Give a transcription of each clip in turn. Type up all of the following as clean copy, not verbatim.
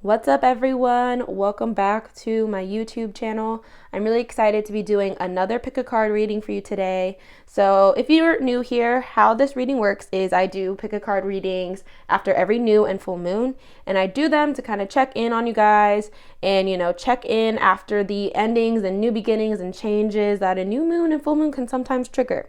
What's up, everyone? Welcome back to my YouTube channel. I'm really excited to be doing another pick a card reading for you today. So if you're new here, how this reading works is I do pick a card readings after every new and full moon, and I do them to kind of check in on you guys and, check in after the endings and new beginnings and changes that a new moon and full moon can sometimes trigger.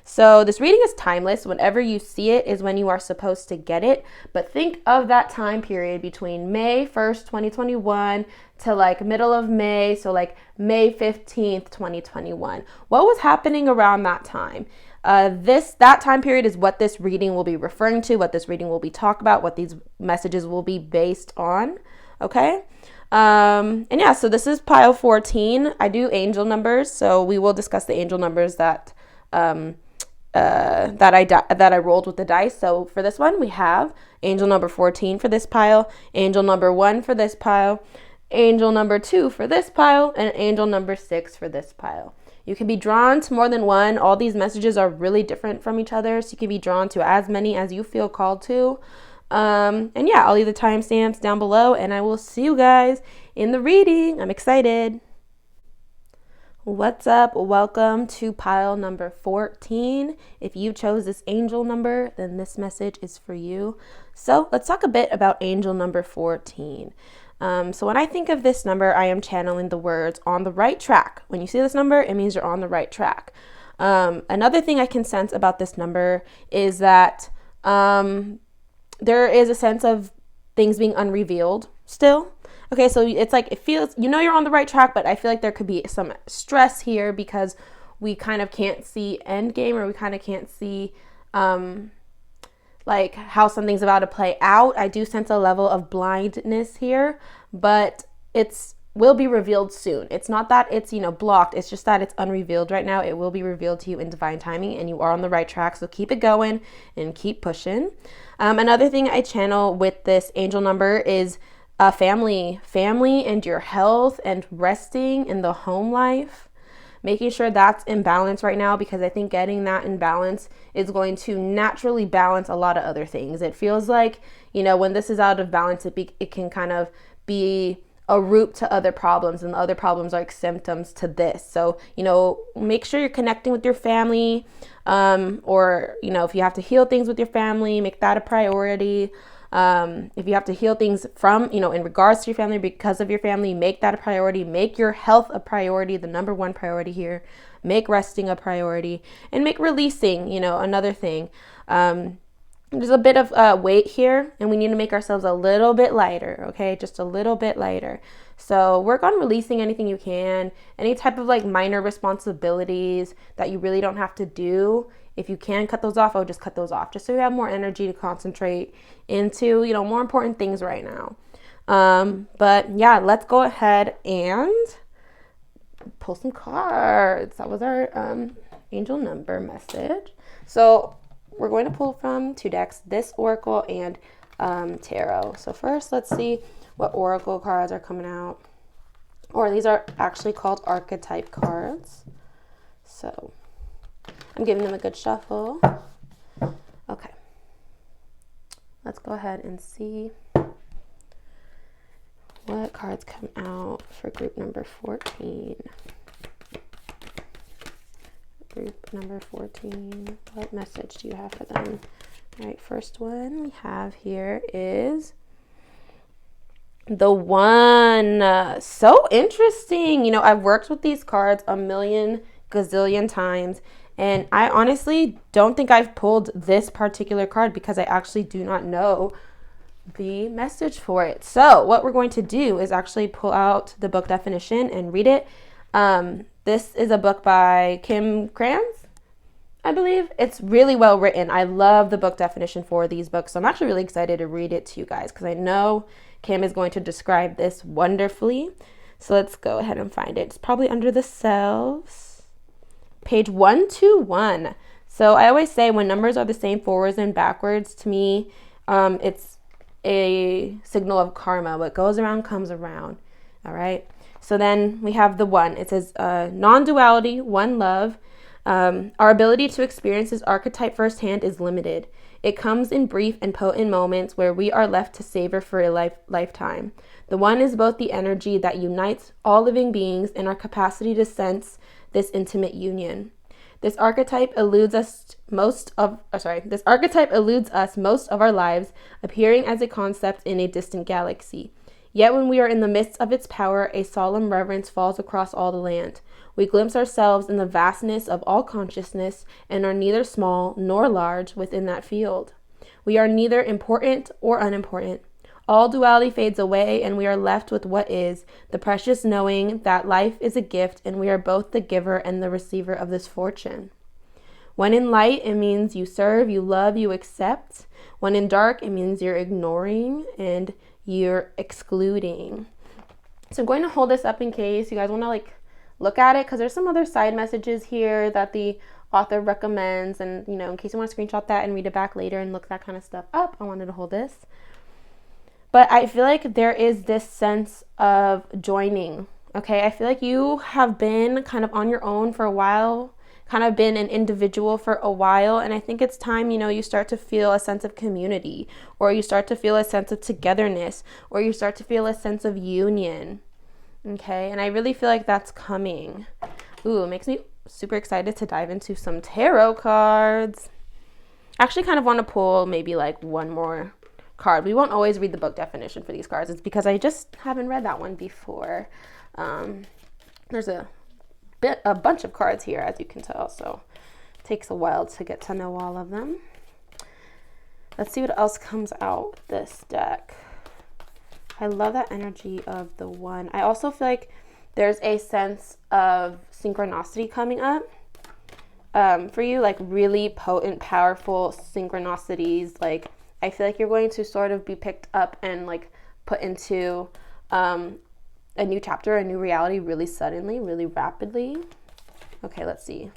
So this reading is timeless. Whenever you see it is when you are supposed to get it. But think of that time period between May 1st, 2021 to like middle of May. So like May 15th, 2021. What was happening around that time? That time period is what this reading will be referring to, what this reading will be talked about, what these messages will be based on. Okay. So this is pile 14. I do angel numbers. So we will discuss the angel numbers that I rolled with the dice. So for this one, we have angel number 14 for this pile, angel number 1 for this pile, angel number 2 for this pile, and angel number 6 for this pile. You can be drawn to more than one. All these messages are really different from each other, so you can be drawn to as many as you feel called to. I'll leave the timestamps down below, and I will see you guys in the reading. I'm excited. What's up? Welcome to pile number 14. If you chose this angel number, then this message is for you. So let's talk a bit about angel number 14. So when I think of this number, I am channeling the words on the right track. When you see this number, it means you're on the right track. Another thing I can sense about this number is that there is a sense of things being unrevealed still. Okay, so it's like it feels, you're on the right track, but I feel like there could be some stress here because we kind of can't see end game, or we kind of can't see like how something's about to play out. I do sense a level of blindness here, but it's will be revealed soon. It's not that it's, blocked. It's just that it's unrevealed right now. It will be revealed to you in divine timing, and you are on the right track. So keep it going and keep pushing. Another thing I channel with this angel number is family and your health and resting in the home life, making sure that's in balance right now, because I think getting that in balance is going to naturally balance a lot of other things. It feels like, when this is out of balance, it can kind of be a root to other problems, and the other problems are like symptoms to this. So, make sure you're connecting with your family, or, if you have to heal things with your family, make that a priority. If you have to heal things from, in regards to your family, because of your family, make that a priority. Make your health a priority, the number one priority here. Make resting a priority, and make releasing, another thing. There's a bit of weight here, and we need to make ourselves a little bit lighter, okay? Just a little bit lighter. So work on releasing anything you can, any type of like minor responsibilities that you really don't have to do. If you can cut those off, I would just cut those off, just so you have more energy to concentrate into, more important things right now. But yeah, let's go ahead and pull some cards. That was our angel number message. So we're going to pull from 2 decks, this oracle and tarot. So first, let's see what oracle cards are coming out. Or these are actually called archetype cards. So I'm giving them a good shuffle. Okay. Let's go ahead and see what cards come out for group number 14. Group number 14. What message do you have for them? All right, first one we have here is the One. So interesting. I've worked with these cards a million gazillion times, and I honestly don't think I've pulled this particular card because I actually do not know the message for it. So what we're going to do is actually pull out the book definition and read it. This is a book by Kim Krans, I believe. It's really well written. I love the book definition for these books. So I'm actually really excited to read it to you guys because I know Kim is going to describe this wonderfully. So let's go ahead and find it. It's probably under the selves. Page 121. So I always say when numbers are the same forwards and backwards, to me, it's a signal of karma. What goes around comes around. All right. So then we have the One. It says non-duality, one love. Our ability to experience this archetype firsthand is limited. It comes in brief and potent moments where we are left to savor for a lifetime. The one is both the energy that unites all living beings and our capacity to sense this intimate union. This archetype eludes us most of our lives, appearing as a concept in a distant galaxy. Yet when we are in the midst of its power, a solemn reverence falls across all the land. We glimpse ourselves in the vastness of all consciousness and are neither small nor large within that field. We are neither important or unimportant. All duality fades away and we are left with what is, the precious knowing that life is a gift and we are both the giver and the receiver of this fortune. When in light, it means you serve, you love, you accept. When in dark, it means you're ignoring and you're excluding. So I'm going to hold this up in case you guys want to look at it, because there's some other side messages here that the author recommends, and in case you want to screenshot that and read it back later and look that kind of stuff up, I wanted to hold this. But I feel like there is this sense of joining, okay? I feel like you have been kind of on your own for a while, kind of been an individual for a while, and I think it's time, you start to feel a sense of community, or you start to feel a sense of togetherness, or you start to feel a sense of union, okay? And I really feel like that's coming. Ooh, it makes me super excited to dive into some tarot cards. I actually kind of want to pull maybe one more card. We won't always read the book definition for these cards. It's because I just haven't read that one before. There's a bunch of cards here, as you can tell, so it takes a while to get to know all of them. Let's see what else comes out with this deck. I love that energy of the one. I also feel like there's a sense of synchronicity coming up for you, really potent, powerful synchronicities. I feel like you're going to sort of be picked up and put into a new chapter, a new reality really suddenly, really rapidly. Okay, let's see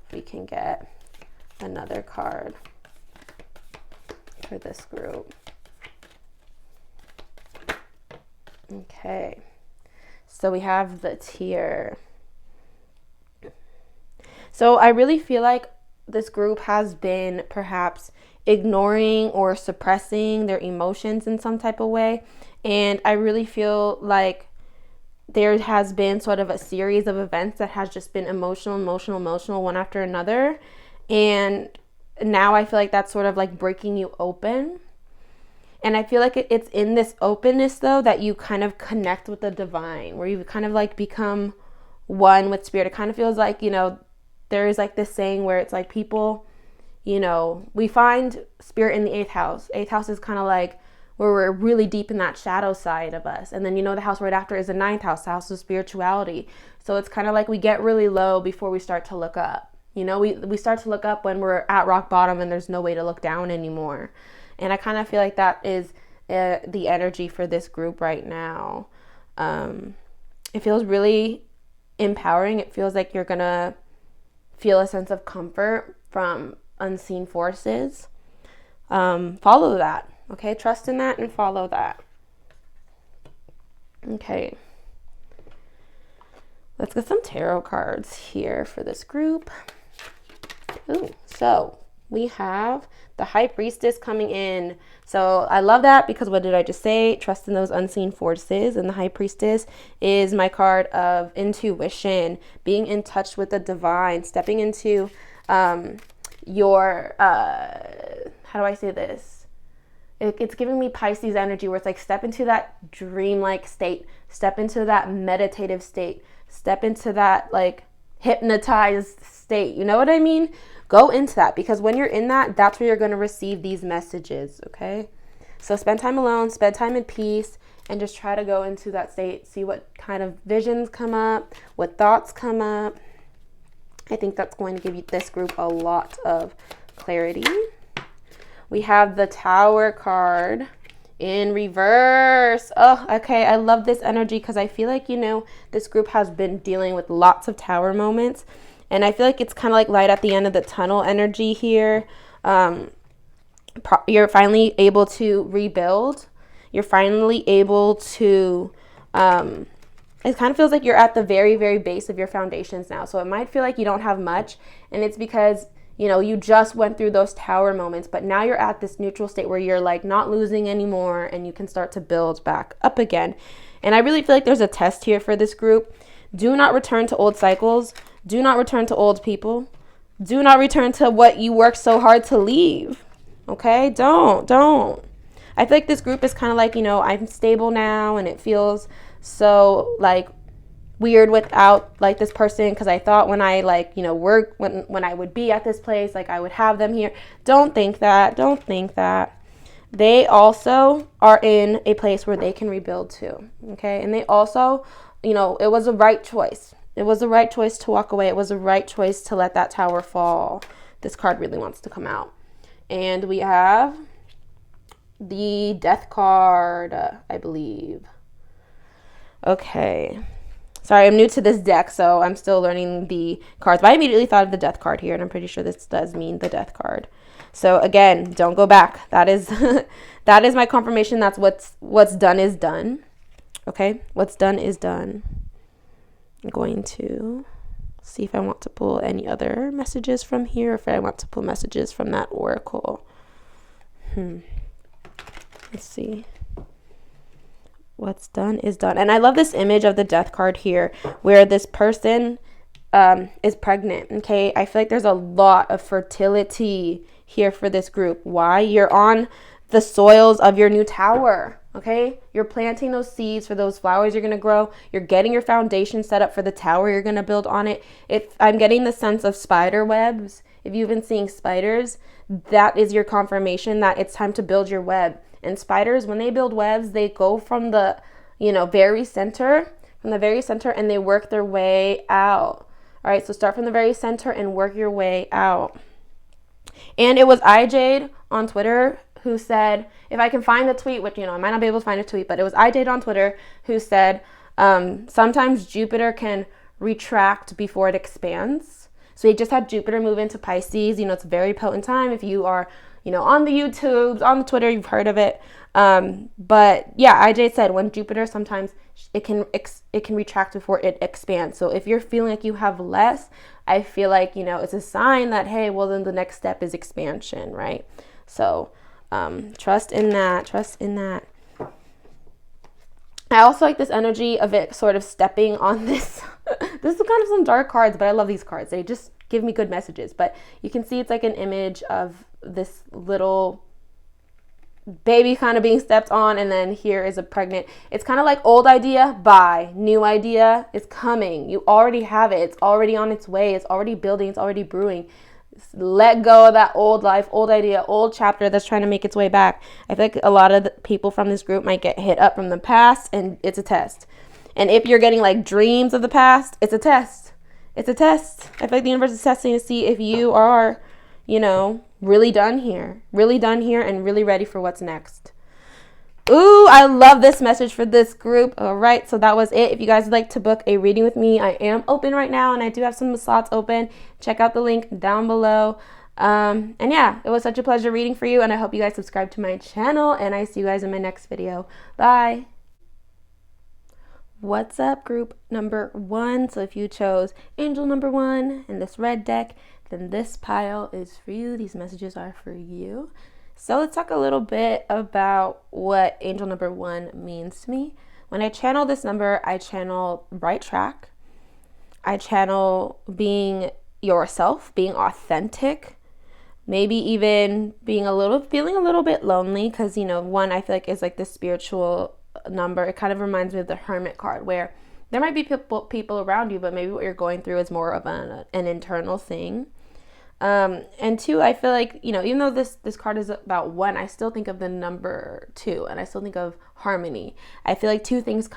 if we can get another card for this group. Okay, so we have the Tear. So I really feel like this group has been perhaps ignoring or suppressing their emotions in some type of way. And I really feel like there has been sort of a series of events that has just been emotional, one after another. And now I feel like that's sort of breaking you open. And I feel like it's in this openness, though, that you kind of connect with the divine, where you kind of become one with spirit. It kind of feels like, there is this saying where it's people, we find spirit in the 8th house. 8th house is kind of where we're really deep in that shadow side of us. And then, the house right after is the 9th house, the house of spirituality. So it's kind of we get really low before we start to look up. We start to look up when we're at rock bottom and there's no way to look down anymore. And I kind of feel like that is the energy for this group right now. It feels really empowering. It feels like you're going to feel a sense of comfort from unseen forces. Follow that. Okay, trust in that and follow that. Okay. Let's get some tarot cards here for this group. Ooh, so we have the High Priestess coming in. So I love that because what did I just say? Trust in those unseen forces. And the High Priestess is my card of intuition, being in touch with the divine, stepping into your, how do I say this? It's giving me Pisces energy where it's step into that dreamlike state, step into that meditative state, step into that hypnotized state. You know what I mean? Go into that, because when you're in that, that's where you're going to receive these messages, okay? So spend time alone, spend time in peace, and just try to go into that state, see what kind of visions come up, what thoughts come up. I think that's going to give you this group a lot of clarity. We have the Tower card in reverse. Oh, okay. I love this energy because I feel like, this group has been dealing with lots of Tower moments. And I feel like it's kind of light at the end of the tunnel energy here. You're finally able to rebuild. You're finally able to, it kind of feels like you're at the very, very base of your foundations now. So it might feel like you don't have much. And it's because you know, you just went through those tower moments, but now you're at this neutral state where you're like not losing anymore and you can start to build back up again. And I really feel like there's a test here for this group. Do not return to old cycles. Do not return to old people. Do not return to what you worked so hard to leave. Okay? Don't. I feel like this group is kind of like, you know, I'm stable now and it feels so like weird without like this person, because I thought when I like, you know, work, when I would be at this place, like I would have them here. Don't think that. They also are in a place where they can rebuild too. Okay? And they also, you know, it was a right choice. It was the right choice to walk away. It was the right choice to let that tower fall. This card really wants to come out. And we have the Death card, I believe. Okay. Sorry, I'm new to this deck, so I'm still learning the cards. But I immediately thought of the Death card here, and I'm pretty sure this does mean the Death card. So again, don't go back. That is that is my confirmation. That's what's done is done. Okay? What's done is done. I'm going to see if I want to pull any other messages from here, or if I want to pull messages from that oracle. Let's see. What's done is done. And I love this image of the Death card here, where this person is pregnant. Okay, I feel like there's a lot of fertility here for this group. Why? You're on the soils of your new tower. Okay, you're planting those seeds for those flowers you're going to grow. You're getting your foundation set up for the tower you're going to build on it. I'm getting the sense of spider webs. If you've been seeing spiders, that is your confirmation that it's time to build your web. And spiders, when they build webs, they go from the, you know, very center, and they work their way out. All right, so start from the very center and work your way out. And it was iJade on Twitter who said, if I can find the tweet, which, you know, I might not be able to find a tweet, but it was iJade on Twitter who said, sometimes Jupiter can retract before it expands. So he just had Jupiter move into Pisces. You know, it's a very potent time. If you are, you know, on the YouTubes, on the Twitter, you've heard of it. But yeah, iJade said when Jupiter, sometimes it can retract before it expands. So if you're feeling like you have less, I feel like, you know, it's a sign that, hey, well, then the next step is expansion, right? So trust in that. I also like this energy of it sort of stepping on this. This is kind of some dark cards, but I love these cards. They just give me good messages. But you can see it's like an image of this little baby kind of being stepped on, and then here is a pregnant. It's kind of like old idea, bye. New idea is coming. You already have it. It's already on its way. It's already building. It's already brewing. Let go of that old life, old idea, old chapter that's trying to make its way back. I feel like a lot of the people from this group might get hit up from the past, and it's a test. And if you're getting like dreams of the past, it's a test. It's a test. I feel like the universe is testing to see if you are, you know, really done here and really ready for what's next. Ooh, I love this message for this group. All right, so that was it. If you guys would like to book a reading with me, I am open right now, and I do have some slots open. Check out the link down below. And yeah, it was such a pleasure reading for you, and I hope you guys subscribe to my channel, and I see you guys in my next video. Bye. What's up, group number 1? So if you chose angel number 1 in this red deck, then this pile is for you. These messages are for you. So let's talk a little bit about what angel number 1 means to me. When I channel this number, I channel right track. I channel being yourself, being authentic, maybe even feeling a little bit lonely, because, you know, 1 I feel like is like the spiritual number. It kind of reminds me of the Hermit card, where there might be people around you, but maybe what you're going through is more of an internal thing. And 2, I feel like, you know, even though this card is about 1, I still think of the number 2, and I still think of harmony. I feel like 2 things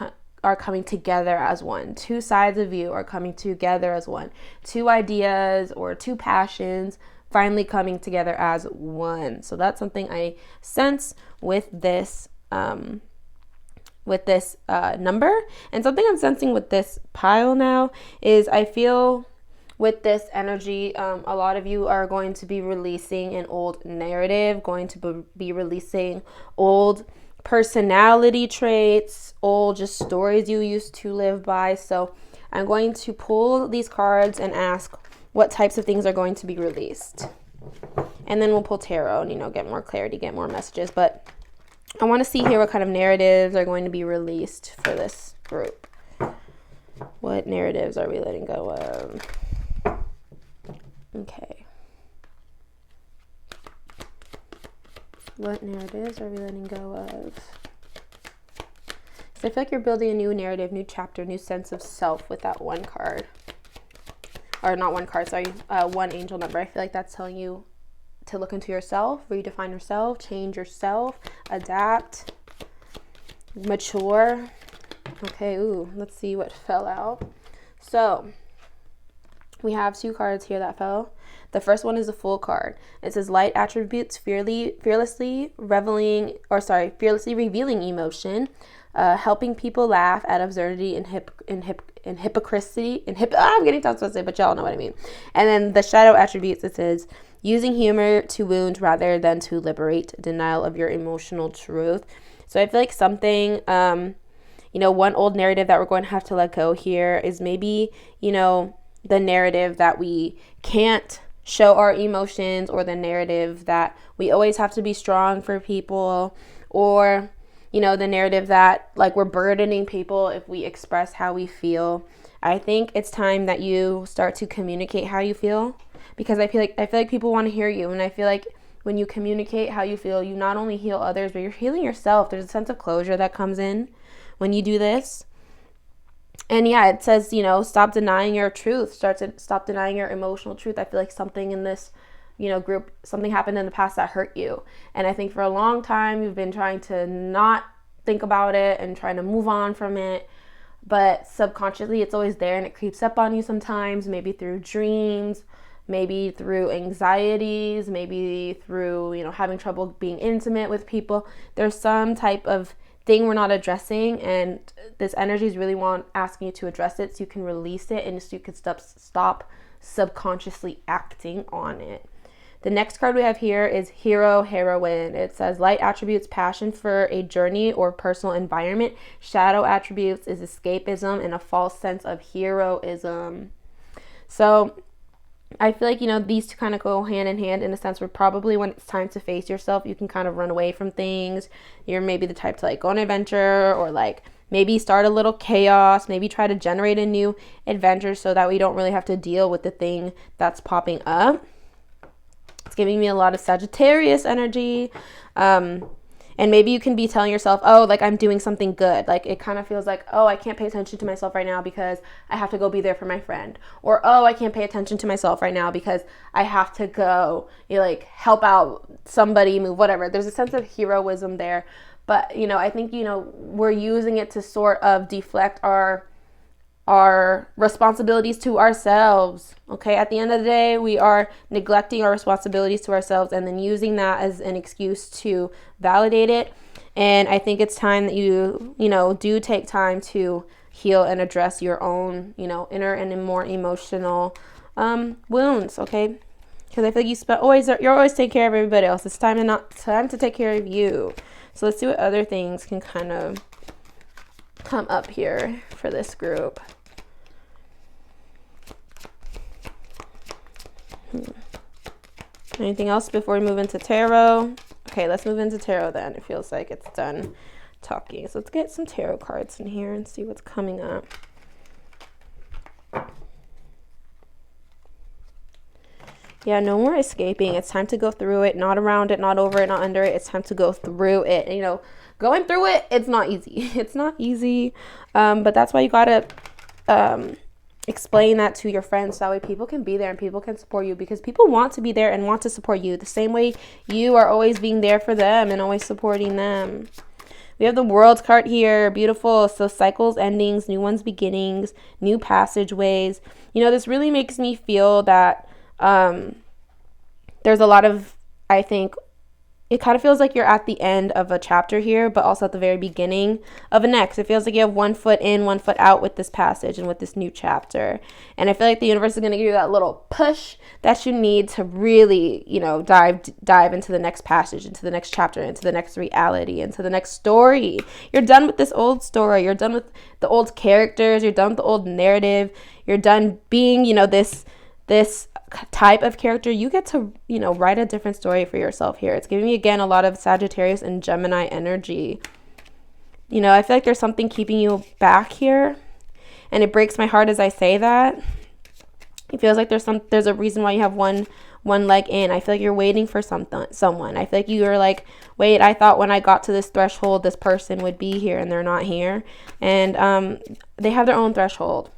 are coming together as 1. 2 sides of you are coming together as 1. 2 ideas or 2 passions finally coming together as 1. So that's something I sense with this number. And something I'm sensing with this pile now is I feel with this energy, a lot of you are going to be releasing an old narrative, going to be releasing old personality traits, old just stories you used to live by. So I'm going to pull these cards and ask, what types of things are going to be released. And then we'll pull tarot and, you know, get more clarity, get more messages. But I want to see here what kind of narratives are going to be released for this group. What narratives are we letting go of? Okay. What narratives are we letting go of? So I feel like you're building a new narrative, new chapter, new sense of self with that one card. Or not one card, sorry, one angel number. I feel like that's telling you to look into yourself, redefine yourself, change yourself, adapt, mature. Okay, ooh, let's see what fell out. So we have 2 cards here that fell. The first one is a Fool card. It says light attributes, fearlessly revealing emotion, helping people laugh at absurdity and hypocrisy. I'm getting tongue twisted, but y'all know what I mean. And then the shadow attributes, it says using humor to wound rather than to liberate, denial of your emotional truth. So I feel like something, you know, one old narrative that we're going to have to let go here is maybe, you know, the narrative that we can't show our emotions, or the narrative that we always have to be strong for people, or, you know, the narrative that like we're burdening people if we express how we feel. I think it's time that you start to communicate how you feel, because I feel like people want to hear you, and I feel like when you communicate how you feel, you not only heal others, but you're healing yourself. There's a sense of closure that comes in when you do this. And yeah, it says, you know, stop denying your truth. Stop denying your emotional truth. I feel like something in this, you know, group, something happened in the past that hurt you. And I think for a long time, you've been trying to not think about it and trying to move on from it. But subconsciously, it's always there, and it creeps up on you sometimes, maybe through dreams, maybe through anxieties, maybe through, you know, having trouble being intimate with people. There's some type of thing we're not addressing, and this energy is really asking you to address it so you can release it, and so you can stop subconsciously acting on it. The next card we have here is Hero, Heroine. It says light attributes, passion for a journey or personal environment. Shadow attributes is escapism and a false sense of heroism. So I feel like, you know, these two kind of go hand in hand in a sense where probably when it's time to face yourself, you can kind of run away from things. You're maybe the type to like go on an adventure, or like maybe start a little chaos, maybe try to generate a new adventure so that we don't really have to deal with the thing that's popping up. It's giving me a lot of Sagittarius energy. And maybe you can be telling yourself, oh, like I'm doing something good. Like it kind of feels like, oh, I can't pay attention to myself right now because I have to go be there for my friend. Or, oh, I can't pay attention to myself right now because I have to go, you know, like help out somebody, move, whatever. There's a sense of heroism there. But, you know, I think, you know, we're using it to sort of deflect our responsibilities to ourselves. Okay, at the end of the day, we are neglecting our responsibilities to ourselves and then using that as an excuse to validate it. And I think it's time that you know, do take time to heal and address your own, you know, inner and more emotional wounds. Okay, because I feel like you're always taking care of everybody else. It's time to take care of you. So let's see what other things can kind of come up here for this group. Anything else before we move into tarot? Okay, let's move into tarot then. It feels like it's done talking. So let's get some tarot cards in here and see what's coming up. Yeah, no more escaping. It's time to go through it, not around it, not over it, not under it. It's time to go through it. And, you know, going through it, it's not easy. It's not easy. But that's why you gotta explain that to your friends, so that way people can be there and people can support you, because people want to be there and want to support you the same way you are always being there for them and always supporting them. We have the World card here. Beautiful. So cycles, endings, new ones, beginnings, new passageways. You know, this really makes me feel that there's a lot of, I think, it kind of feels like you're at the end of a chapter here, but also at the very beginning of a next. It feels like you have 1 foot in, 1 foot out with this passage and with this new chapter. And I feel like the universe is going to give you that little push that you need to really, you know, dive into the next passage, into the next chapter, into the next reality, into the next story. You're done with this old story. You're done with the old characters. You're done with the old narrative. You're done being, you know, this this type of character, you get to, you know, write a different story for yourself here. It's giving me, again, a lot of Sagittarius and Gemini energy. You know, I feel like there's something keeping you back here, and it breaks my heart as I say that. It feels like there's a reason why you have one leg in. I feel like you're waiting for someone. I feel like you're like, wait, I thought when I got to this threshold, this person would be here, and they're not here. And they have their own threshold.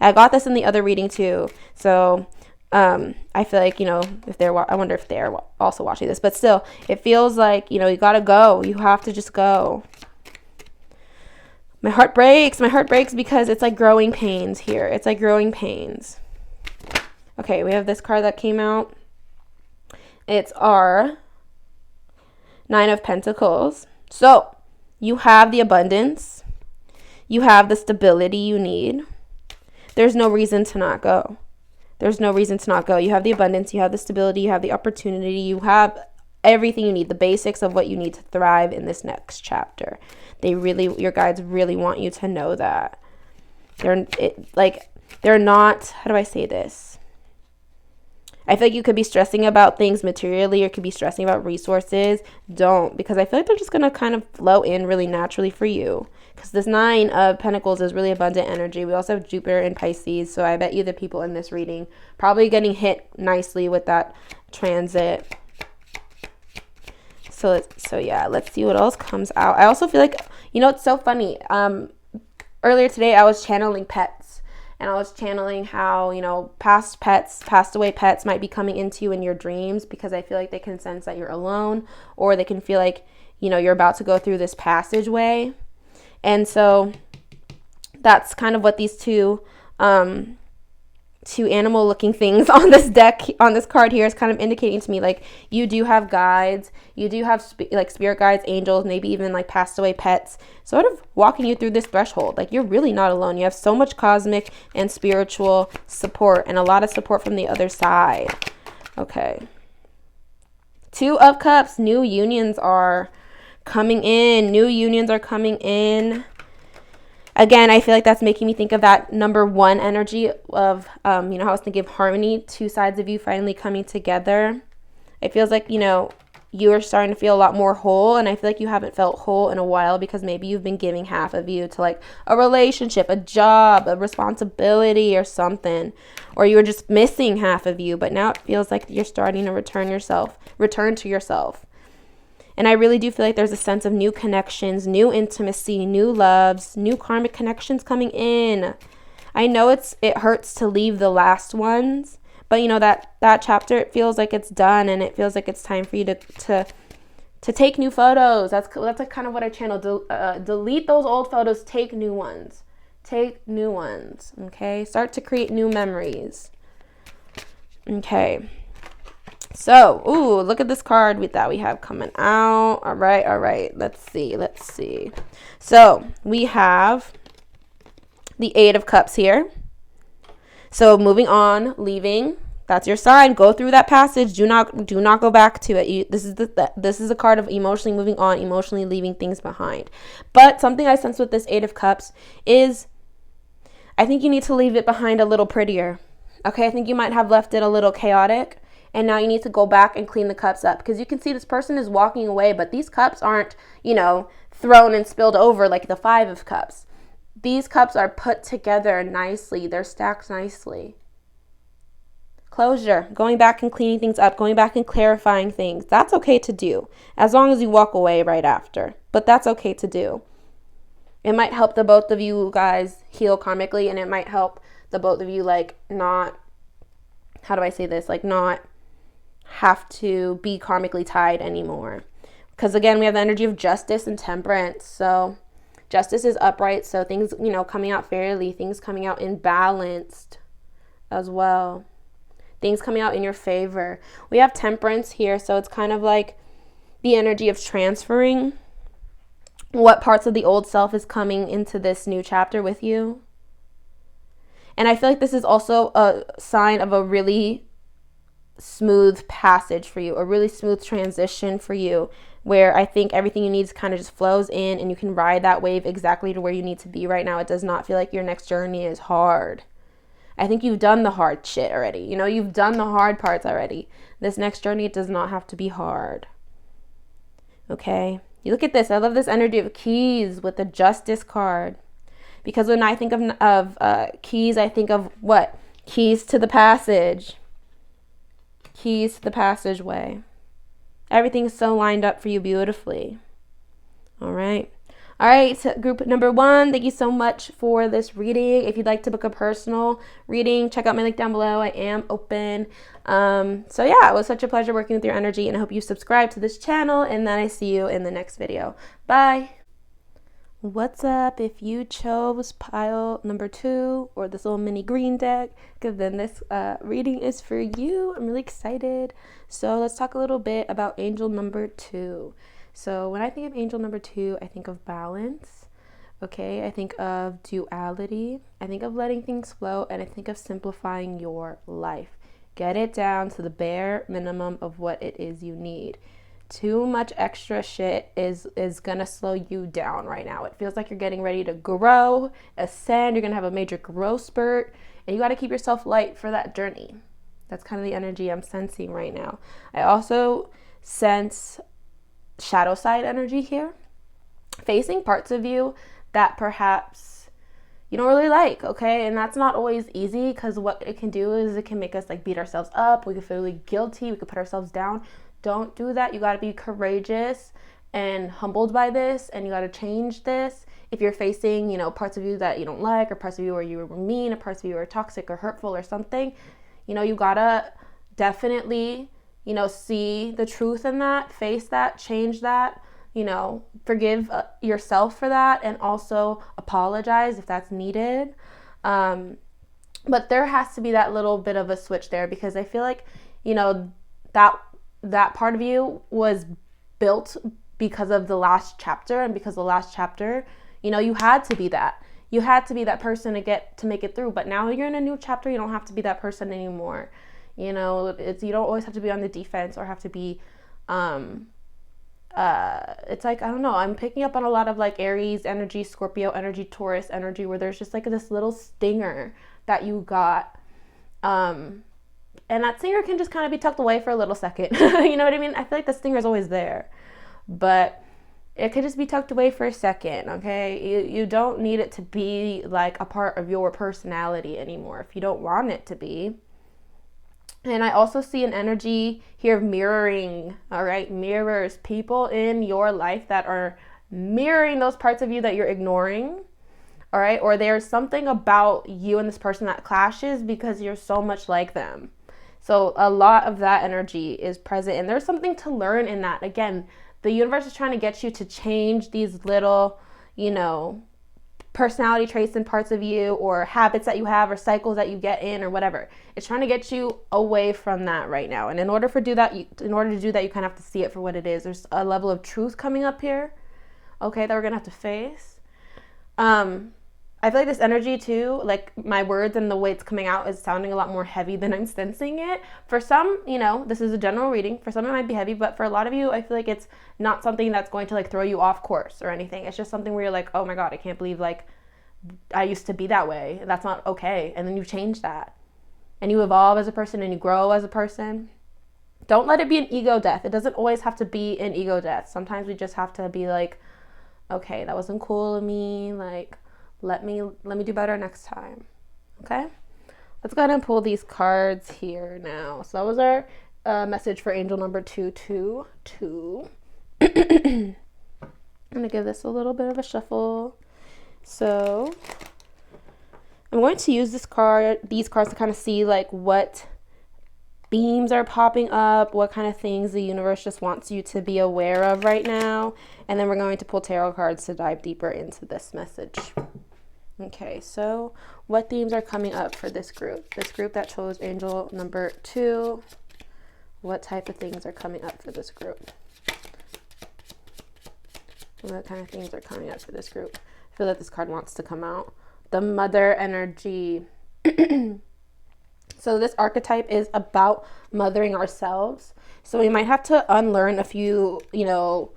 I got this in the other reading too. So I feel like, you know, I wonder if they're also watching this, but still, it feels like, you know, you gotta go. You have to just go. My heart breaks because it's like growing pains here. It's like growing pains. Okay, we have this card that came out. It's our Nine of Pentacles. So you have the abundance. You have the stability you need. There's no reason to not go. There's no reason to not go. You have the abundance. You have the stability. You have the opportunity. You have everything you need. The basics of what you need to thrive in this next chapter. Your guides really want you to know that. They're not, how do I say this? I feel like you could be stressing about things materially, or could be stressing about resources. Don't, because I feel like they're just going to kind of flow in really naturally for you. Because this Nine of Pentacles is really abundant energy. We also have Jupiter in Pisces. So I bet you the people in this reading probably getting hit nicely with that transit. So yeah, let's see what else comes out. I also feel like, you know, it's so funny. Earlier today, I was channeling pets. And I was channeling how, you know, passed away pets might be coming into you in your dreams, because I feel like they can sense that you're alone, or they can feel like, you know, you're about to go through this passageway. And that's kind of what these two animal looking things on this deck, on this card here, is kind of indicating to me. Like, you do have guides, you do have like spirit guides, angels, maybe even like passed away pets, sort of walking you through this threshold. Like, you're really not alone. You have so much cosmic and spiritual support, and a lot of support from the other side. Okay. Two of Cups. New unions are coming in. Again, I feel like that's making me think of that number one energy of, you know, how I was thinking of harmony, two sides of you finally coming together. It feels like, you know, you are starting to feel a lot more whole, and I feel like you haven't felt whole in a while, because maybe you've been giving half of you to like a relationship, a job, a responsibility, or something, or you were just missing half of you, but now it feels like you're starting to return to yourself. And I really do feel like there's a sense of new connections, new intimacy, new loves, new karmic connections coming in. I know it hurts to leave the last ones, but you know, that chapter, it feels like it's done, and it feels like it's time for you to take new photos. That's like kind of what I channel. Delete those old photos, take new ones. Okay? Start to create new memories. Okay. So, ooh, look at this card that we have coming out. All right. Let's see. So, we have the Eight of Cups here. So, moving on, leaving. That's your sign. Go through that passage. Do not go back to it. This is a card of emotionally moving on, emotionally leaving things behind. But something I sense with this Eight of Cups is, I think you need to leave it behind a little prettier. Okay, I think you might have left it a little chaotic. And now you need to go back and clean the cups up, because you can see this person is walking away, but these cups aren't, you know, thrown and spilled over like the Five of Cups. These cups are put together nicely. They're stacked nicely. Closure, going back and cleaning things up, going back and clarifying things. That's okay to do, as long as you walk away right after. But that's okay to do. It might help the both of you guys heal karmically, and it might help the both of you, like, not, how do I say this, like, not have to be karmically tied anymore. Because again, we have the energy of justice and temperance. So justice is upright, so things, you know, coming out fairly, things coming out in balanced as well, things coming out in your favor. We have temperance here, so it's kind of like the energy of transferring what parts of the old self is coming into this new chapter with you. And I feel like this is also a sign of a really smooth passage for you, a really smooth transition for you, where I think everything you need kind of just flows in, and you can ride that wave exactly to where you need to be right now. It does not feel like your next journey is hard. I think you've done the hard shit already. You know, you've done the hard parts already. This next journey does not have to be hard. Okay? You look at this. I love this energy of keys with the Justice card. Because when I think of keys, I think of what? Keys to the passage. Keys to the passageway. Everything's so lined up for you beautifully. All right. All right, so group number 1, thank you so much for this reading. If you'd like to book a personal reading, check out my link down below. I am open. So yeah, it was such a pleasure working with your energy, and I hope you subscribe to this channel, and then I see you in the next video. Bye. What's up? If you chose pile number 2 or this little mini green deck, because then this reading is for you. I'm really excited. So let's talk a little bit about angel number 2. So when I think of angel number 2, I think of balance, okay? I think of duality. I think of letting things flow, and I think of simplifying your life. Get it down to the bare minimum of what it is you need. Too much extra shit is gonna slow you down right now. It feels like you're getting ready to grow, ascend. You're gonna have a major growth spurt, and you gotta keep yourself light for that journey. That's kind of the energy I'm sensing right now. I also sense shadow side energy here, facing parts of you that perhaps you don't really like, okay? And that's not always easy, because what it can do is it can make us like beat ourselves up. We can feel really guilty. We can put ourselves down. Don't do that. You got to be courageous and humbled by this, and you got to change this. If you're facing, you know, parts of you that you don't like, or parts of you where you were mean, or parts of you are toxic or hurtful or something, you know, you got to definitely, you know, see the truth in that, face that, change that, you know, forgive yourself for that, and also apologize if that's needed. But there has to be that little bit of a switch there, because I feel like, you know, that part of you was built because of the last chapter, and because the last chapter, you know, you had to be that. You had to be that person to make it through. But now you're in a new chapter. You don't have to be that person anymore. You know, you don't always have to be on the defense or have to be, it's like, I don't know, I'm picking up on a lot of like Aries energy, Scorpio energy, Taurus energy, where there's just like this little stinger that you got. And that stinger can just kind of be tucked away for a little second. You know what I mean? I feel like the stinger is always there, but it could just be tucked away for a second, okay? You don't need it to be like a part of your personality anymore if you don't want it to be. And I also see an energy here of mirroring, all right? Mirrors, people in your life that are mirroring those parts of you that you're ignoring, all right? Or there's something about you and this person that clashes because you're so much like them. So a lot of that energy is present, and there's something to learn in that. Again, the universe is trying to get you to change these little, you know, personality traits and parts of you, or habits that you have, or cycles that you get in, or whatever. It's trying to get you away from that right now. And in order to do that, you kind of have to see it for what it is. There's a level of truth coming up here, okay, that we're gonna have to face. I feel like this energy too, like my words and the way it's coming out is sounding a lot more heavy than I'm sensing it. For some, you know, this is a general reading. For some it might be heavy, but for a lot of you, I feel like it's not something that's going to like throw you off course or anything. It's just something where you're like, oh my God, I can't believe like I used to be that way. That's not okay. And then you change that. And you evolve as a person, and you grow as a person. Don't let it be an ego death. It doesn't always have to be an ego death. Sometimes we just have to be like, okay, that wasn't cool of me. Like, let me do better next time. Okay? Let's go ahead and pull these cards here now. So that was our message for angel number 222. I'm going to give this a little bit of a shuffle. So I'm going to use these cards to kind of see like what themes are popping up, what kind of things the universe just wants you to be aware of right now. And then we're going to pull tarot cards to dive deeper into this message. Okay, so what themes are coming up for this group? This group that chose angel number 2. What type of things are coming up for this group? What kind of things are coming up for this group? I feel like this card wants to come out. The mother energy. So this archetype is about mothering ourselves. So we might have to unlearn a few, you know,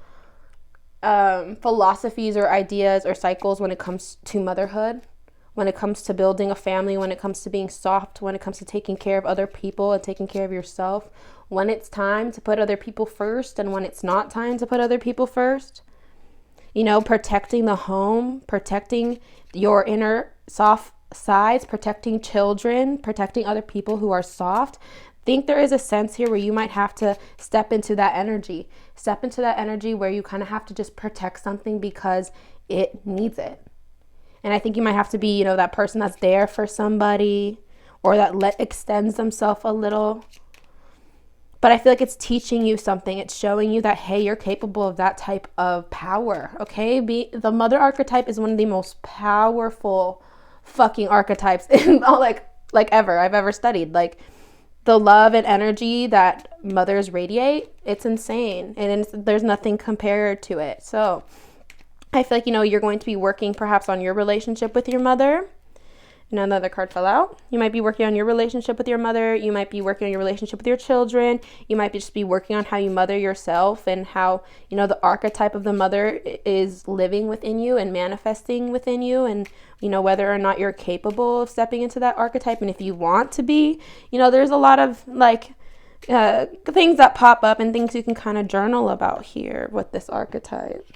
philosophies or ideas or cycles when it comes to motherhood. when it comes to building a family, when it comes to being soft, when it comes to taking care of other people and taking care of yourself, when it's time to put other people first and when it's not time to put other people first. You know, protecting the home, protecting your inner soft sides, protecting children, protecting other people who are soft. I think there is a sense here where you might have to step into that energy. Step into that energy where you kind of have to just protect something because it needs it. And I think you might have to be, you know, that person that's there for somebody or that extends themselves a little. But I feel like it's teaching you something. It's showing you that, hey, you're capable of that type of power, okay? The mother archetype is one of the most powerful fucking archetypes in like ever I've ever studied. Like, the love and energy that mothers radiate, it's insane. And there's nothing compared to it. So I feel like, you know, you're going to be working perhaps on your relationship with your mother. And another card fell out. You might be working on your relationship with your mother. You might be working on your relationship with your children. You might just be working on how you mother yourself and how, you know, the archetype of the mother is living within you and manifesting within you. And, you know, whether or not you're capable of stepping into that archetype. And if you want to be, you know, there's a lot of like things that pop up and things you can kind of journal about here with this archetype.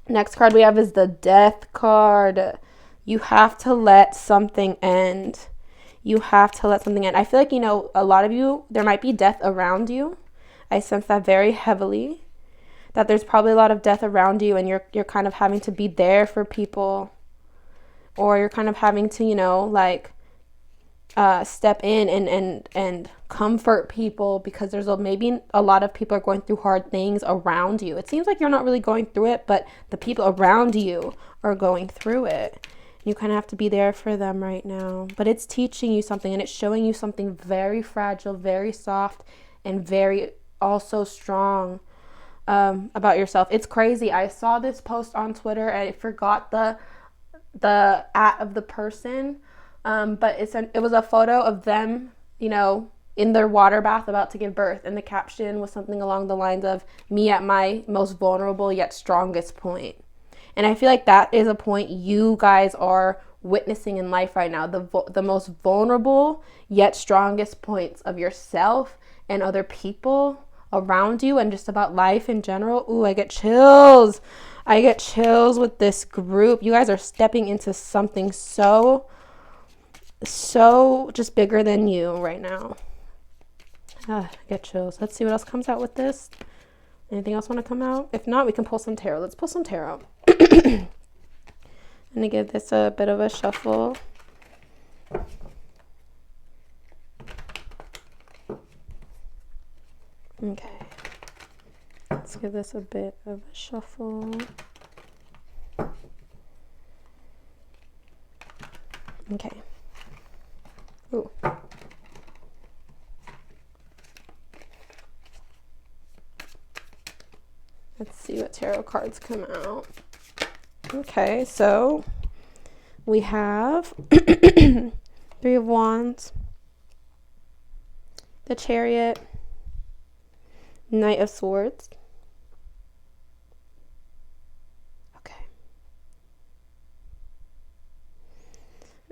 Next card we have is the Death card. You have to let something end. You have to let something end. I feel like, you know, a lot of you, there might be death around you. I sense that very heavily. That there's probably a lot of death around you and you're kind of having to be there for people. Or you're kind of having to, you know, like step in and comfort people because there's maybe a lot of people are going through hard things around you. It seems like you're not really going through it, but the people around you are going through it. You kind of have to be there for them right now. But it's teaching you something and it's showing you something very fragile, very soft, and very also strong about yourself. It's crazy. I saw this post on Twitter and I forgot the at of the person. But it was a photo of them, you know, in their water bath about to give birth. And the caption was something along the lines of, me at my most vulnerable yet strongest point. And I feel like that is a point you guys are witnessing in life right now. The most vulnerable yet strongest points of yourself and other people around you and just about life in general. Ooh, I get chills. I get chills with this group. You guys are stepping into something so just bigger than you right now. I get chills. Let's see what else comes out with this. Anything else want to come out? If not, we can pull some tarot. Let's pull some tarot. I'm going to give this a bit of a shuffle. Okay. Let's give this a bit of a shuffle. Okay. Ooh. Let's see what tarot cards come out. Okay, so we have Three of Wands, the Chariot, Knight of Swords. Okay.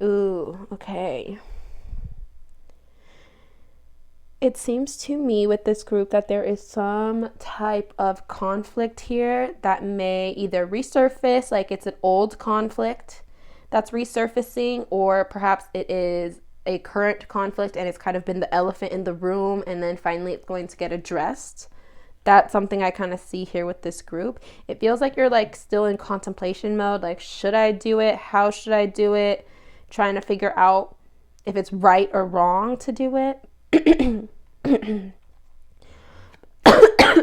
Ooh, okay. It seems to me with this group that there is some type of conflict here that may either resurface, like it's an old conflict that's resurfacing, or perhaps it is a current conflict and it's kind of been the elephant in the room and then finally it's going to get addressed. That's something I kind of see here with this group. It feels like you're like still in contemplation mode, like should I do it? How should I do it? Trying to figure out if it's right or wrong to do it.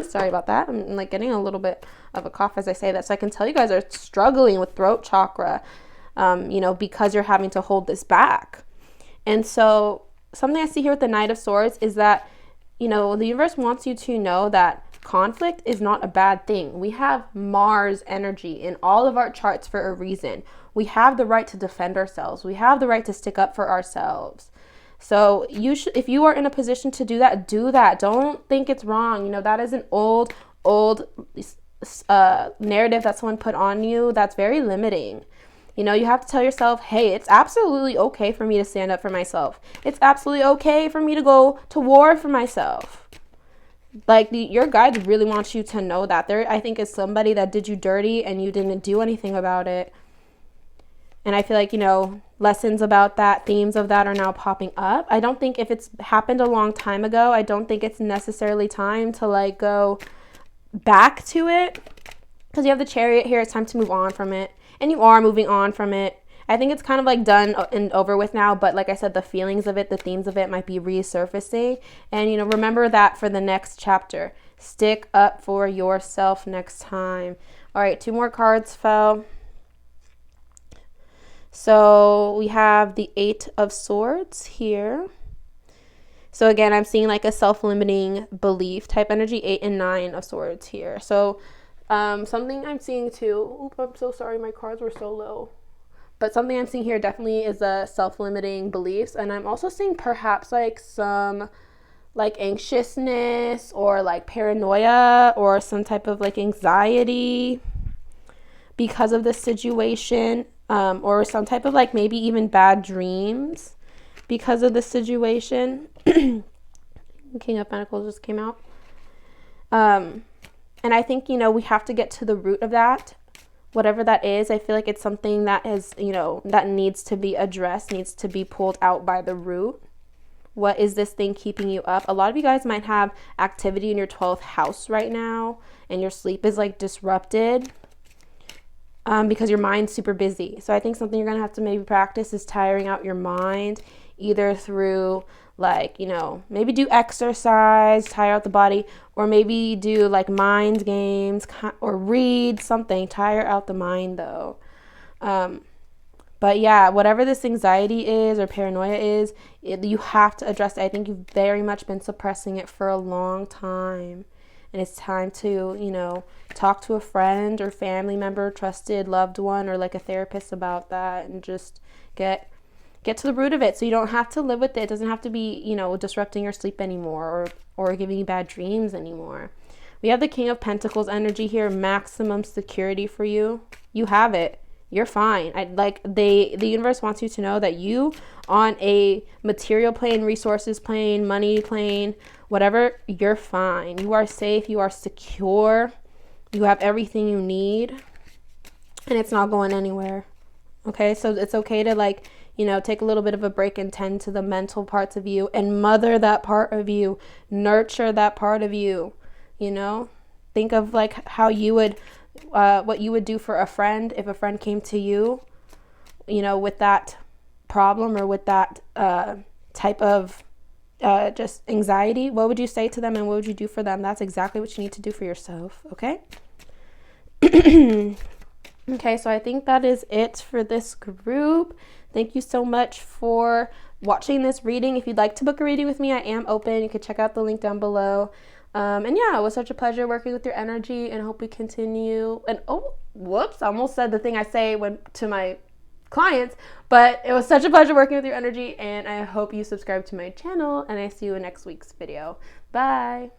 Sorry about that. I'm like getting a little bit of a cough as I say that. So I can tell you guys are struggling with throat chakra, you know, because you're having to hold this back. And so something I see here with the Knight of Swords is that, you know, the universe wants you to know that conflict is not a bad thing. We have Mars energy in all of our charts for a reason. We have the right to defend ourselves. We have the right to stick up for ourselves. So you should, if you are in a position to do that, do that. Don't think it's wrong. You know, that is an old narrative that someone put on you that's very limiting. You know, you have to tell yourself, hey, it's absolutely okay for me to stand up for myself. It's absolutely okay for me to go to war for myself. Like, your guides really want you to know that. There, I think, is somebody that did you dirty and you didn't do anything about it. And I feel like, you know, lessons about that, themes of that are now popping up. I don't think if it's happened a long time ago, I don't think it's necessarily time to like go back to it. Because you have the Chariot here, it's time to move on from it. And you are moving on from it. I think it's kind of like done and over with now. But like I said, the feelings of it, the themes of it might be resurfacing. And, you know, remember that for the next chapter. Stick up for yourself next time. All right, 2 more cards fell. So we have the 8 of Swords here. So again, I'm seeing like a self-limiting belief type energy, 8 and 9 of Swords here. So something I'm seeing too, oop, I'm so sorry, my cards were so low. But something I'm seeing here definitely is a self-limiting beliefs. And I'm also seeing perhaps like some like anxiousness or like paranoia or some type of like anxiety because of the situation. Or some type of like maybe even bad dreams because of the situation. King of Pentacles just came out. And I think, you know, we have to get to the root of that. Whatever that is, I feel like it's something that is, you know, that needs to be addressed, needs to be pulled out by the root. What is this thing keeping you up? A lot of you guys might have activity in your 12th house right now and your sleep is like disrupted. Because your mind's super busy. So I think something you're going to have to maybe practice is tiring out your mind, either through like, you know, maybe do exercise, tire out the body, or maybe do like mind games or read something, tire out the mind though. But yeah, whatever this anxiety is or paranoia is, you have to address it. I think you've very much been suppressing it for a long time. And it's time to, you know, talk to a friend or family member, trusted loved one, or like a therapist about that and just get to the root of it. So you don't have to live with it. It doesn't have to be, you know, disrupting your sleep anymore or giving you bad dreams anymore. We have the King of Pentacles energy here, maximum security for you. You have it. You're fine. The universe wants you to know that you on a material plane, resources plane, money plane, whatever, you're fine. You are safe. You are secure. You have everything you need and it's not going anywhere. Okay. So it's okay to like, you know, take a little bit of a break and tend to the mental parts of you and mother that part of you, nurture that part of you, you know, think of like how you would, what you would do for a friend if a friend came to you, you know, with that problem or with that type of just anxiety. What would you say to them and what would you do for them? That's exactly what you need to do for yourself. Okay. Okay, so I think that is it for this group. Thank you so much for watching this reading. If you'd like to book a reading with me, I am open. You can check out the link down below. And yeah, it was such a pleasure working with your energy and I hope we continue. And oh, whoops, I almost said the thing I say to my clients, but it was such a pleasure working with your energy and I hope you subscribe to my channel and I see you in next week's video. Bye.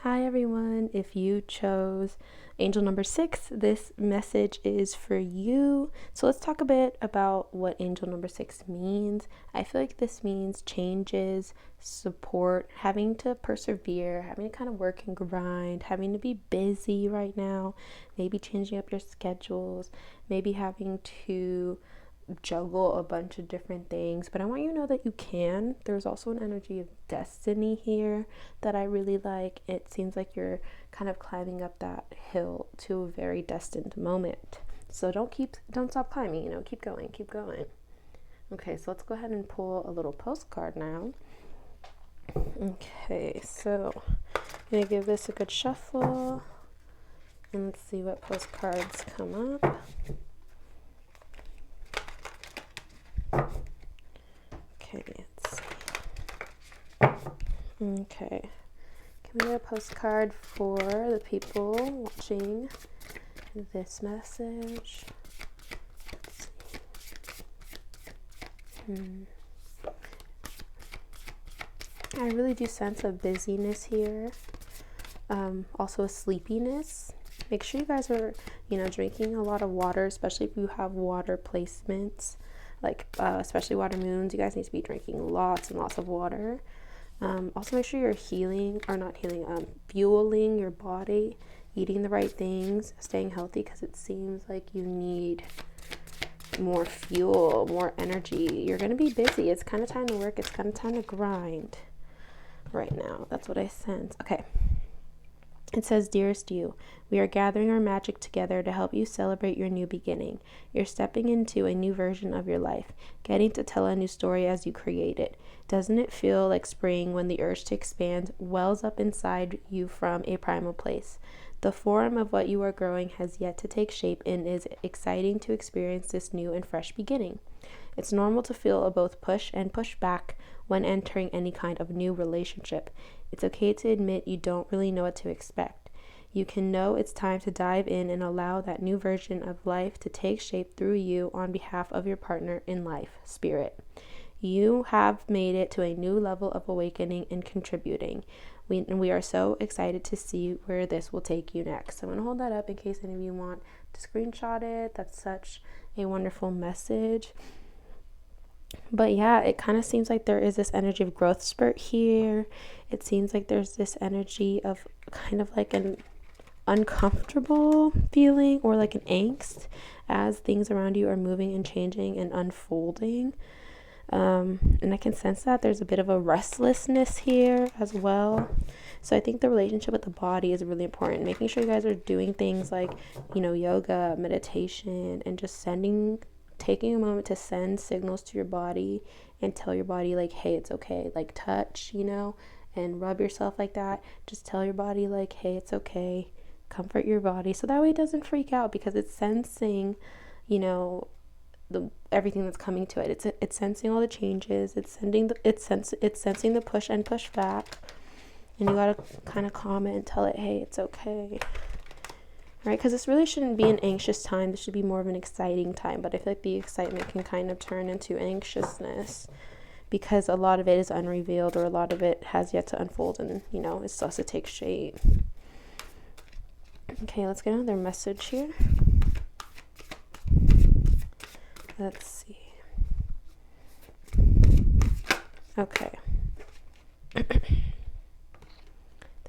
Hi everyone. If you chose angel number 6, this message is for you. So let's talk a bit about what angel number 6 means. I feel like this means changes, support, having to persevere, having to kind of work and grind, having to be busy right now, maybe changing up your schedules, maybe having to juggle a bunch of different things, but I want you to know that you can. There's also an energy of destiny here that I really like. It seems like you're kind of climbing up that hill to a very destined moment. So don't stop climbing, you know, keep going. Okay, so let's go ahead and pull a little postcard now. Okay, so I'm gonna give this a good shuffle and let's see what postcards come up. Okay, let's see. Okay, can we get a postcard for the people watching this message? Let's see. I really do sense a busyness here. Also a sleepiness. Make sure you guys are, drinking a lot of water, especially if you have water placements, like especially water moons. You guys need to be drinking lots and lots of water. Also make sure you're fueling your body, eating the right things, staying healthy, because it seems like you need more fuel, more energy. You're going to be busy. It's kind of time to work. It's kind of time to grind right now. That's what I sense. Okay. It says, dearest you, we are gathering our magic together to help you celebrate your new beginning. You're stepping into a new version of your life, getting to tell a new story as you create it. Doesn't it feel like spring when the urge to expand wells up inside you from a primal place? The form of what you are growing has yet to take shape, and is exciting to experience this new and fresh beginning. It's normal to feel a both push and push back when entering any kind of new relationship. It's okay to admit you don't really know what to expect. You can know it's time to dive in and allow that new version of life to take shape through you on behalf of your partner in life, spirit. You have made it to a new level of awakening and contributing. We are so excited to see where this will take you next. So I'm going to hold that up in case any of you want to screenshot it. That's such a wonderful message. But yeah, it kind of seems like there is this energy of growth spurt here. It seems like there's this energy of kind of like an uncomfortable feeling, or like an angst as things around you are moving and changing and unfolding. And I can sense that there's a bit of a restlessness here as well. So I think the relationship with the body is really important. Making sure you guys are doing things like, yoga, meditation, and just taking a moment to send signals to your body and tell your body like, hey, it's okay. Like touch, and rub yourself like that. Just tell your body like, hey, it's okay. Comfort your body so that way it doesn't freak out, because it's sensing, everything that's coming to it. It's sensing all the changes. It's sensing the push and push back, and you gotta kind of calm it and tell it, hey, it's okay. Right? Because this really shouldn't be an anxious time. This should be more of an exciting time. But I feel like the excitement can kind of turn into anxiousness, because a lot of it is unrevealed, or a lot of it has yet to unfold, and it still has to take shape. Okay, let's get another message here. Let's see. Okay.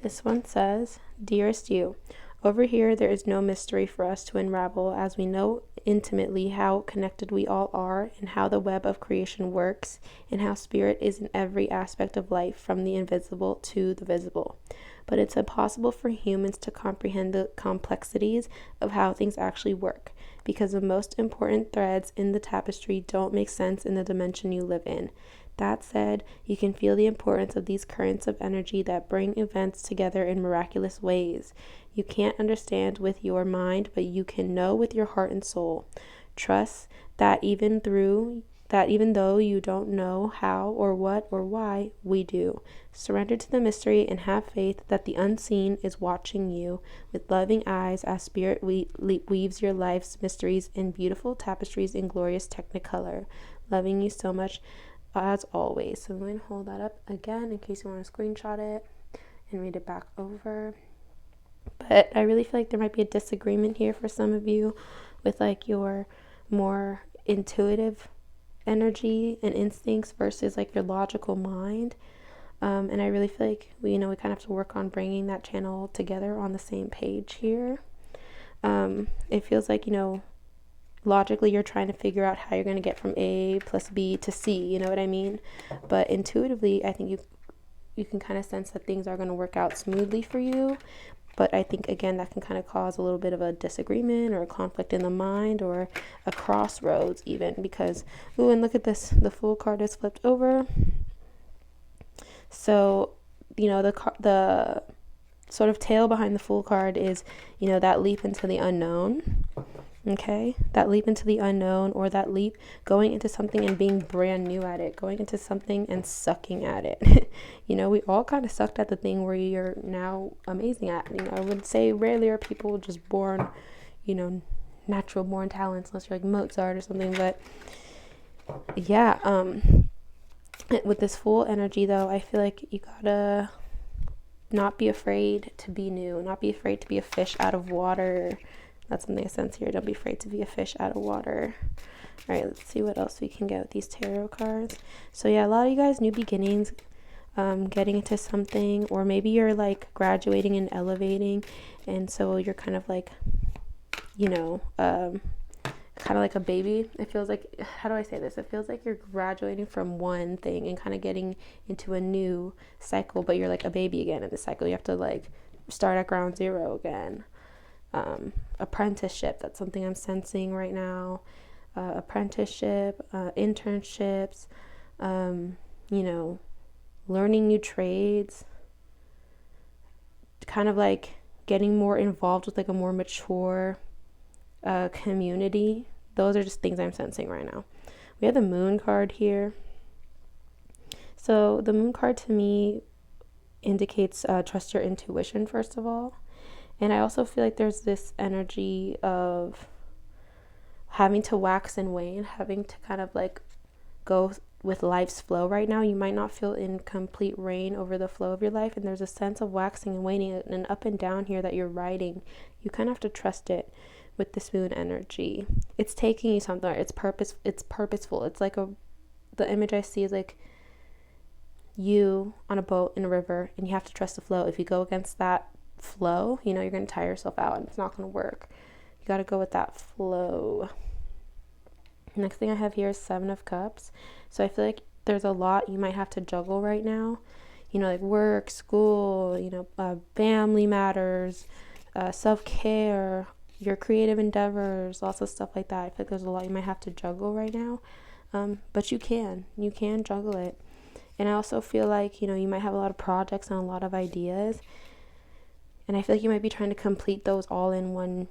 This one says, dearest you, over here there is no mystery for us to unravel, as we know intimately how connected we all are, and how the web of creation works, and how spirit is in every aspect of life, from the invisible to the visible. But it's impossible for humans to comprehend the complexities of how things actually work, because the most important threads in the tapestry don't make sense in the dimension you live in. That said, you can feel the importance of these currents of energy that bring events together in miraculous ways. You can't understand with your mind, but you can know with your heart and soul. Trust that even though you don't know how or what or why, we do. Surrender to the mystery and have faith that the unseen is watching you with loving eyes as spirit weaves your life's mysteries in beautiful tapestries in glorious technicolor. Loving you so much as always. So I'm going to hold that up again in case you want to screenshot it and read it back over. But I really feel like there might be a disagreement here for some of you with like your more intuitive energy and instincts versus like your logical mind. And I really feel like we kind of have to work on bringing that channel together on the same page here. It feels like, logically you're trying to figure out how you're going to get from A plus B to C, you know what I mean? But intuitively, I think you can kind of sense that things are going to work out smoothly for you. But I think, again, that can kind of cause a little bit of a disagreement or a conflict in the mind, or a crossroads even, because, ooh, and look at this. The Fool card is flipped over. So, the sort of tale behind the Fool card is, that leap into the unknown. Okay, that leap into the unknown, or that leap going into something and being brand new at it, going into something and sucking at it. We all kind of sucked at the thing where you're now amazing at. I would say rarely are people just born, natural born talents, unless you're like Mozart or something. But yeah, with this Fool energy though, I feel like you gotta not be afraid to be new, not be afraid to be a fish out of water. That's something I sense here. Don't be afraid to be a fish out of water. All right, let's see what else we can get with these tarot cards. So yeah, a lot of you guys, new beginnings, getting into something, or maybe you're like graduating and elevating, and so you're kind of like, you know, kind of like a baby. It feels like, how do I say this? It feels like you're graduating from one thing and kind of getting into a new cycle, but you're like a baby again in the cycle. You have to like start at ground zero again. Apprenticeship, that's something I'm sensing right now. Apprenticeship, internships, you know, learning new trades, kind of like getting more involved with like a more mature community. Those are just things I'm sensing right now. We have the moon card here. So the moon card to me indicates trust your intuition, first of all. And I also feel like there's this energy of having to wax and wane, having to kind of like go with life's flow right now. You might not feel in complete reign over the flow of your life, and there's a sense of waxing and waning and up and down here that you're riding. You kind of have to trust it with this moon energy. It's taking you somewhere. It's purposeful. It's like the image I see is like you on a boat in a river, and you have to trust the flow. If you go against that flow, you know you're going to tire yourself out and it's not going to work. You got to go with that flow. Next thing I have here is 7 of Cups. So I feel like there's a lot you might have to juggle right now. You know, like work, school, you know, family matters, self-care, your creative endeavors, lots of stuff like that. I feel like there's a lot you might have to juggle right now. But you can juggle it. And I also feel like, you know, you might have a lot of projects and a lot of ideas. And I feel like you might be trying to complete those all in one,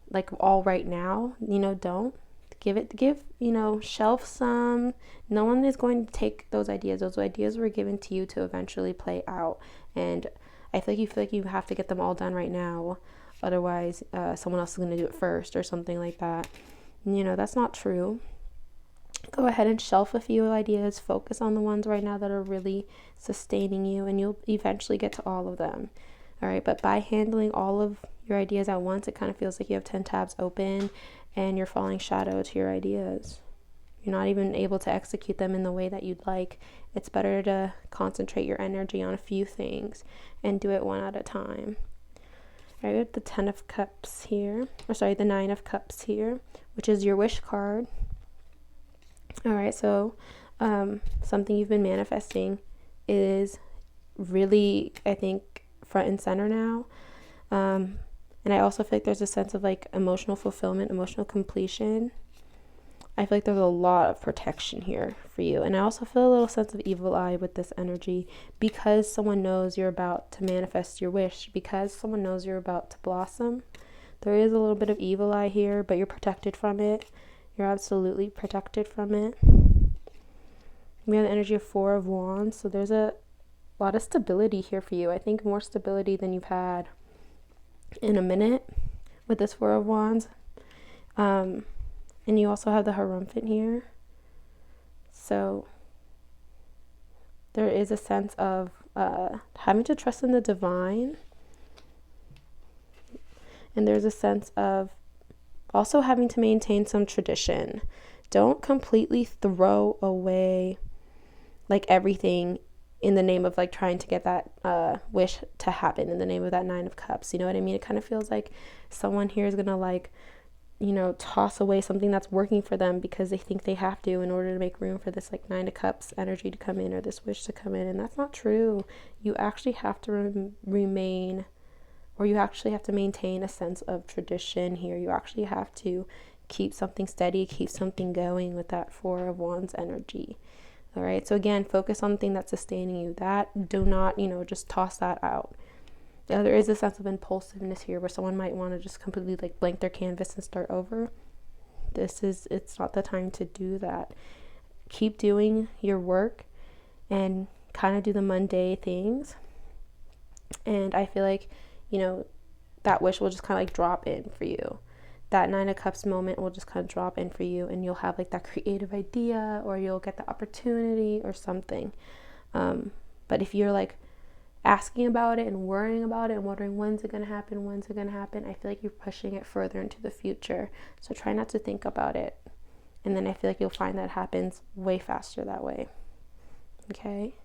like all right now. You know, don't you know, shelf some. No one is going to take those ideas. Those ideas were given to you to eventually play out. And I feel like you have to get them all done right now. Otherwise, someone else is going to do it first or something like that. You know, that's not true. Go ahead and shelf a few ideas. Focus on the ones right now that are really sustaining you, and you'll eventually get to all of them. All right, but by handling all of your ideas at once, it kind of feels like you have 10 tabs open and you're falling shadow to your ideas. You're not even able to execute them in the way that you'd like. It's better to concentrate your energy on a few things and do it one at a time. All right, we have the 10 of Cups here, the 9 of Cups here, which is your wish card. All right, so something you've been manifesting is really, I think, front and center now. And I also feel like there's a sense of like emotional fulfillment, emotional completion. I feel like there's a lot of protection here for you. And I also feel a little sense of evil eye with this energy, because someone knows you're about to manifest your wish, because someone knows you're about to blossom. There is a little bit of evil eye here, but you're protected from it. You're absolutely protected from it. We have the energy of 4 of Wands. So there's a lot of stability here for you. I think more stability than you've had in a minute with this 4 of Wands. And you also have the Hierophant here. So there is a sense of having to trust in the divine. And there's a sense of also having to maintain some tradition. Don't completely throw away like everything in the name of like trying to get that wish to happen, in the name of that 9 of Cups. You know what I mean? It kind of feels like someone here is gonna like, you know, toss away something that's working for them because they think they have to in order to make room for this like 9 of Cups energy to come in, or this wish to come in. And that's not true. You actually have to remain, or you actually have to maintain a sense of tradition here. You actually have to keep something steady, keep something going with that 4 of Wands energy. All right, so again, focus on the thing that's sustaining you. That, do not, you know, just toss that out. There is a sense of impulsiveness here where someone might want to just completely like blank their canvas and start over. It's not the time to do that. Keep doing your work and kind of do the mundane things. And I feel like, you know, that wish will just kind of like drop in for you. That 9 of Cups moment will just kind of drop in for you, and you'll have like that creative idea, or you'll get the opportunity or something. But if you're like asking about it and worrying about it and wondering when's it going to happen, I feel like you're pushing it further into the future. So try not to think about it. And then I feel like you'll find that happens way faster that way. Okay?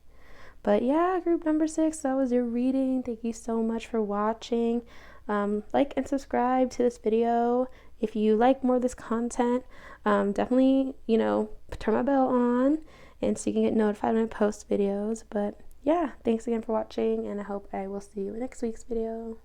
But yeah, group number 6, that was your reading. Thank you so much for watching. Like and subscribe to this video if you like more of this content. Definitely, turn my bell on and so you can get notified when I post videos. But yeah, thanks again for watching, and I hope I will see you in next week's video.